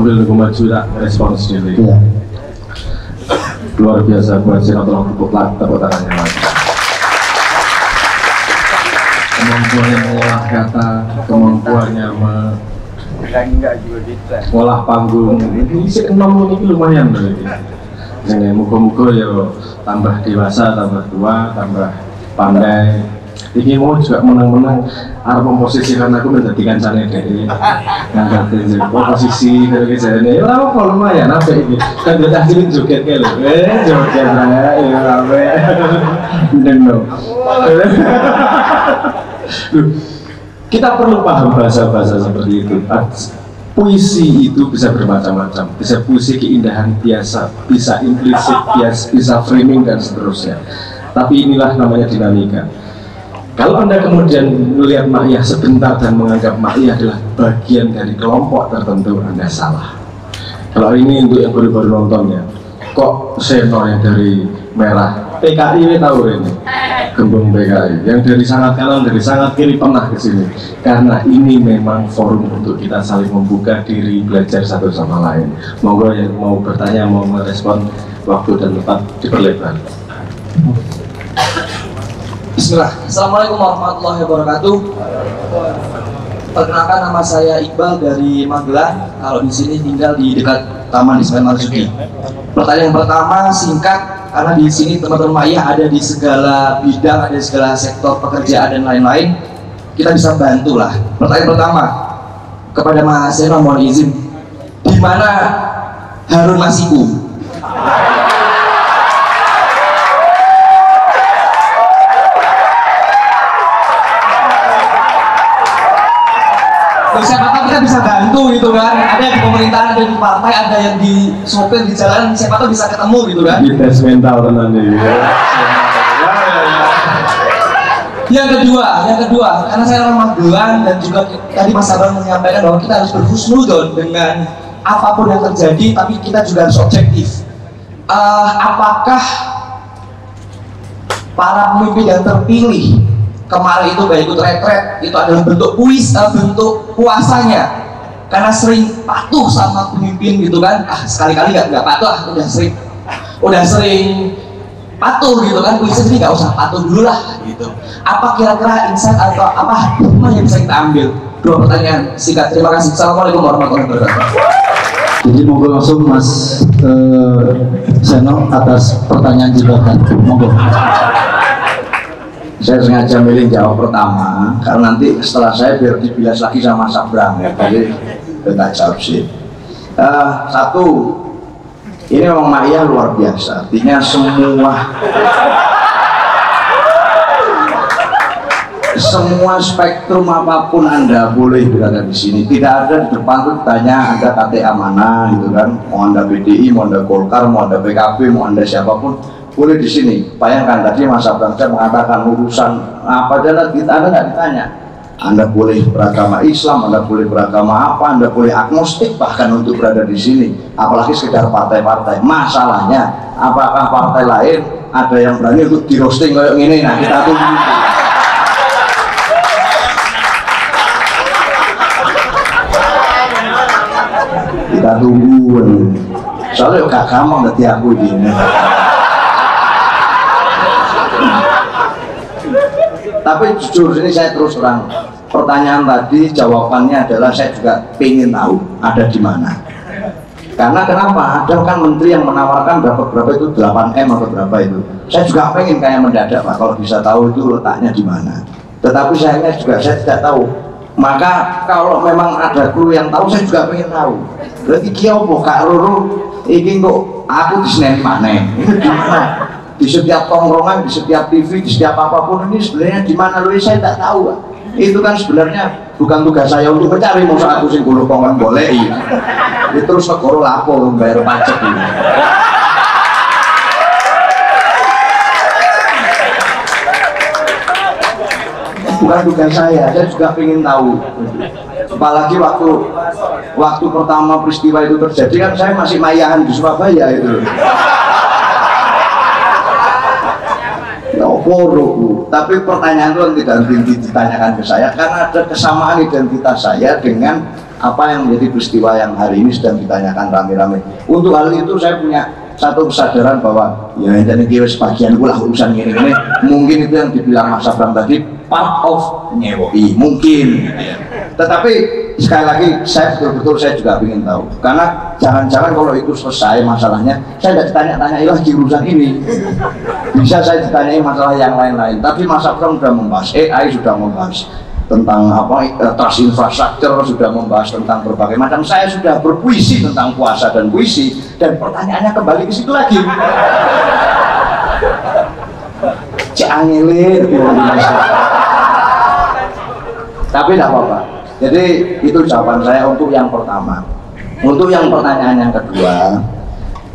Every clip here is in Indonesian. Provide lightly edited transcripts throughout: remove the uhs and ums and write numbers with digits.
sambil nunggu maju tak respon sendiri. Iya. Luar biasa buat Seno, tolong tepuk tangannya lagi. Kemampuannya mengolah kata, kemampuannya mengolah panggung, ini sih 6 ini lumayan berarti. Ini muka-muka ya tambah dewasa, tambah tua, tambah pandai. Ini mau juga menang-menang arep memposisikan aku menjadikan sana dari ngangkat posisi dari sana. Ya apa lumayan apa ini? Kan udah hasilin joget ke lho. Joget saya ya apa. Bener. Kita perlu paham bahasa-bahasa seperti itu. Puisi itu bisa bermacam-macam, bisa puisi keindahan biasa, bisa implisit, bisa framing dan seterusnya. Tapi inilah namanya dinamika. Kalau Anda kemudian melihat makyah sebentar dan menganggap makyah adalah bagian dari kelompok tertentu, Anda salah. Kalau ini untuk yang baru-baru nontonnya, kok Seno yang dari merah, PKI tahu ini, gembong PKI, yang dari sangat kanan, dari sangat kiri pernah ke sini. Karena ini memang forum untuk kita saling membuka diri, belajar satu sama lain. Monggo yang mau bertanya, mau merespon, waktu dan tempat diperlebar. Bismillah. Assalamualaikum warahmatullahi wabarakatuh. Perkenalkan, nama saya Iqbal dari Magelang. Kalau di sini tinggal di dekat Taman Ismail Marzuki. Pertanyaan pertama singkat, karena di sini teman-teman makyah ada di segala bidang, ada di segala sektor pekerjaan dan lain-lain. Kita bisa bantulah. Pertanyaan pertama kepada Mas Seno, mohon izin, di mana Harun Masiku? Siapa tahu kita bisa bantu gitu kan, ada yang di pemerintahan, ada yang di partai, ada yang di sopir di jalan, siapa tahu bisa ketemu gitu kan. Di tes mental tenan nih. Yang kedua, karena saya orang Magelang dan juga tadi Mas Abang menyampaikan bahwa kita harus berhusnuzon dengan apapun yang terjadi, tapi kita juga harus objektif. Apakah para pemimpin yang terpilih kemarin itu baik ikut retret itu adalah bentuk bentuk puasanya, karena sering patuh sama pemimpin gitu kan, sekali-kali nggak patuh, udah sering patuh gitu kan, puisi sendiri nggak usah patuh dulu lah gitu. Apa kira-kira insight atau apa hikmah yang bisa kita ambil? Dua pertanyaan singkat, terima kasih. Assalamualaikum warahmatullahi wabarakatuh. Jadi monggo langsung Mas Seno atas pertanyaan jebakan, monggo. Saya sengaja milih jawab pertama karena nanti setelah saya biar dibilas lagi sama Sabrang ya, jadi tak jawab sih. Satu, ini memang makyah luar biasa, artinya semua spektrum apapun Anda boleh berada di sini. Tidak ada di depan tuh tanya Anda KTA mana gitu kan, mau Anda PDI, mau Anda Golkar, mau Anda PKB, mau Anda siapapun boleh di sini. Bayangkan tadi Mas Abang saya mengatakan urusan apa aja kita Anda nggak ditanya. Anda boleh beragama Islam, Anda boleh beragama apa, Anda boleh agnostik bahkan untuk berada di sini. Apalagi sekedar partai-partai. Masalahnya, apakah partai lain ada yang berani untuk di roasting kayak gini? Nah, kita tunggu. Kita tunggu. Soalnya gak gampang nanti aku ini. Tapi jujur ini saya terus terang, pertanyaan tadi jawabannya adalah saya juga pengen tahu ada di mana. Karena kenapa? Ada kan menteri yang menawarkan berapa itu 8M atau berapa itu. Saya juga pengen kayak mendadak Pak, kalau bisa tahu itu letaknya di mana. Tetapi sayangnya juga saya tidak tahu. Maka kalau memang ada kru yang tahu, saya juga pengen tahu. Berarti kiopo Kak Roro ini kok aku di Senen mana? Ini di mana? Di setiap tongkrongan, di setiap TV, di setiap apapun ini sebenarnya di mana loh, saya tidak tahu. Itu kan sebenarnya bukan tugas saya untuk mencari, mau aku sing kulo kongkon boleh. Itu terus negara lapo membayar pajak ini. Bukan tugas saya juga ingin tahu. Apalagi waktu pertama peristiwa itu terjadi kan saya masih mayahan di Surabaya itu. Tapi pertanyaan itu tidak ditanyakan ke saya karena ada kesamaan identitas saya dengan apa yang menjadi peristiwa yang hari ini sedang ditanyakan rame-rame. Untuk hal itu saya punya satu kesadaran bahwa ya ini kira sebagian pula urusan ini mungkin itu yang dibilang Mas Abram tadi part of nyewoi mungkin. Tetapi sekali lagi saya betul-betul saya juga ingin tahu, karena jangan-jangan kalau itu selesai masalahnya saya tidak ditanya-tanyai lagi urusan ini, bisa saya ditanyai masalah yang lain-lain. Tapi Mas Abram sudah membahas AI, sudah membahas tentang trust infrastructure, sudah membahas tentang berbagai macam. Saya sudah berpuisi tentang puasa dan puisi, dan pertanyaannya kembali ke situ lagi. Ciangelir, tapi tidak apa-apa. Jadi itu jawaban saya untuk yang pertama. Untuk yang pertanyaan yang kedua,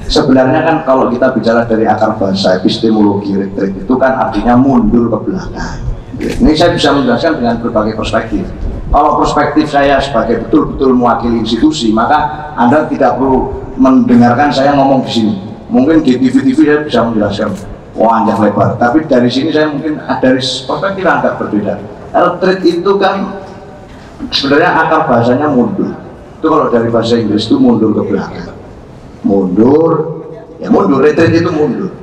sebenarnya kan kalau kita bicara dari akar bahasa epistemologi retreat itu kan artinya mundur ke belakang. Ini saya bisa menjelaskan dengan berbagai perspektif. Kalau perspektif saya sebagai betul-betul mewakili institusi, maka Anda tidak perlu mendengarkan saya ngomong di sini. Mungkin di TV-TV saya bisa menjelaskan panjang lebar, tapi dari sini saya mungkin dari perspektif agak berbeda. Retreat itu kan sebenarnya akar bahasanya mundur. Itu kalau dari bahasa Inggris itu mundur ke belakang. Mundur, ya mundur, retreat itu mundur.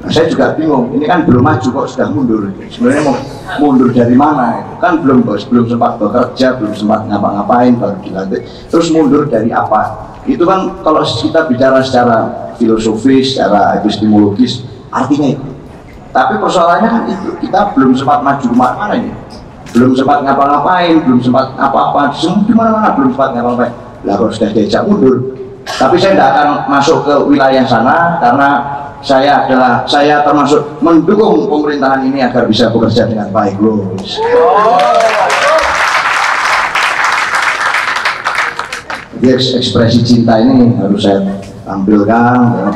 Nah, saya juga bingung, ini kan belum maju kok sudah mundur. Sebenarnya mau mundur dari mana? Itu kan belum sempat bekerja, belum sempat ngapa-ngapain baru dilantik. Terus mundur dari apa? Itu kan kalau kita bicara secara filosofis, secara epistemologis, artinya itu. Tapi persoalannya kan itu, kita belum sempat maju kemana-mana ini. Belum sempat ngapa-ngapain, belum sempat apa-apa, di mana-mana belum sempat ngapa-ngapain. Lah kalau sudah diajak mundur. Tapi saya tidak akan masuk ke wilayah sana karena saya termasuk mendukung pemerintahan ini agar bisa bekerja dengan baik loh. Jadi ekspresi cinta ini harus saya tampilkan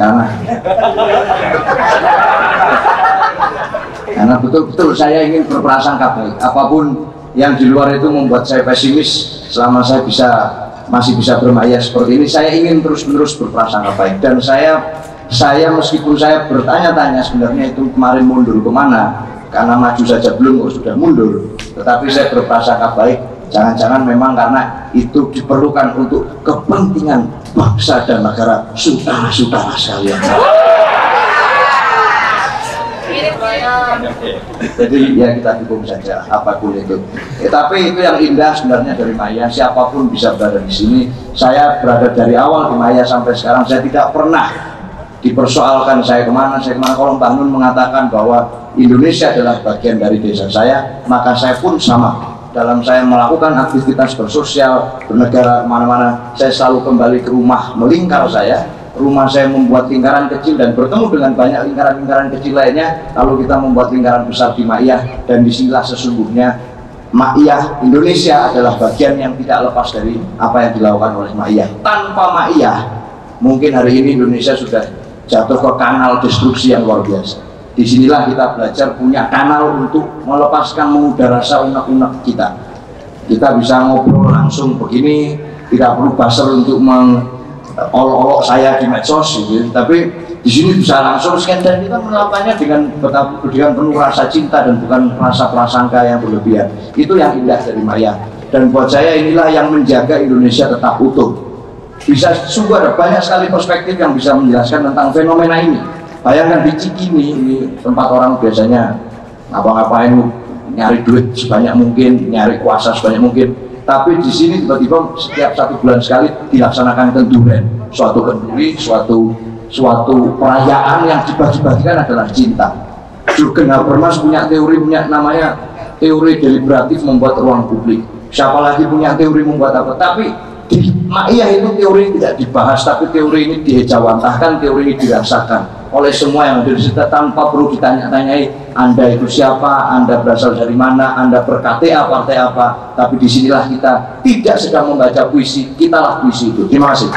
karena betul-betul saya ingin berprasangka baik. Apapun yang di luar itu membuat saya pesimis, selama saya masih bisa bermaya seperti ini, saya ingin terus-menerus berprasangka baik. Dan saya meskipun saya bertanya-tanya sebenarnya itu kemarin mundur kemana, karena maju saja belum kok sudah mundur, tetapi saya berprasangka baik, jangan-jangan memang karena itu diperlukan untuk kepentingan bangsa dan negara, saudara-saudara sekalian. Jadi ya kita dukung saja apapun itu. Tapi itu yang indah sebenarnya dari Maya, siapapun bisa berada di sini. Saya berada dari awal di Maya sampai sekarang, saya tidak pernah dipersoalkan saya kemana. Kalau Mbah Nun mengatakan bahwa Indonesia adalah bagian dari desa saya, maka saya pun sama. Dalam saya melakukan aktivitas bersosial, bernegara kemana-mana, saya selalu kembali ke rumah melingkar saya. Rumah saya membuat lingkaran kecil dan bertemu dengan banyak lingkaran-lingkaran kecil lainnya, lalu kita membuat lingkaran besar di Ma'iyah, dan disinilah sesungguhnya Ma'iyah Indonesia adalah bagian yang tidak lepas dari apa yang dilakukan oleh Ma'iyah. Tanpa Ma'iyah, mungkin hari ini Indonesia sudah jatuh ke kanal destruksi yang luar biasa. Disinilah kita belajar punya kanal untuk melepaskan mengudara rasa unek-unek kita. Kita bisa ngobrol langsung begini, tidak perlu buzzer untuk olok-olok saya di medsos gitu. Tapi di sini bisa langsung scan dan kita melakukannya dengan penuh rasa cinta dan bukan rasa prasangka yang berlebihan. Itu yang indah dari Maya, dan buat saya inilah yang menjaga Indonesia tetap utuh. Bisa sungguh ada banyak sekali perspektif yang bisa menjelaskan tentang fenomena ini. Bayangkan di Cikini, ini tempat orang biasanya ngapa-ngapain, nyari duit sebanyak mungkin, nyari kuasa sebanyak mungkin. Tapi di sini tiba-tiba setiap 1 bulan sekali dilaksanakan kenduren, suatu kenduri, suatu perayaan yang dibagi-bagikan adalah cinta. Jürgen Habermas punya teori, punya namanya teori deliberatif membuat ruang publik. Siapa lagi punya teori membuat apa? Tapi di Ma'iyah itu teori tidak dibahas, tapi teori ini diejawantahkan, teori ini dirasakan oleh semua yang ada di situ tanpa perlu ditanya-tanyai Anda itu siapa, Anda berasal dari mana, Anda berKTA partai apa. Tapi disinilah kita tidak sedang membaca puisi, kitalah puisi itu. Terima kasih.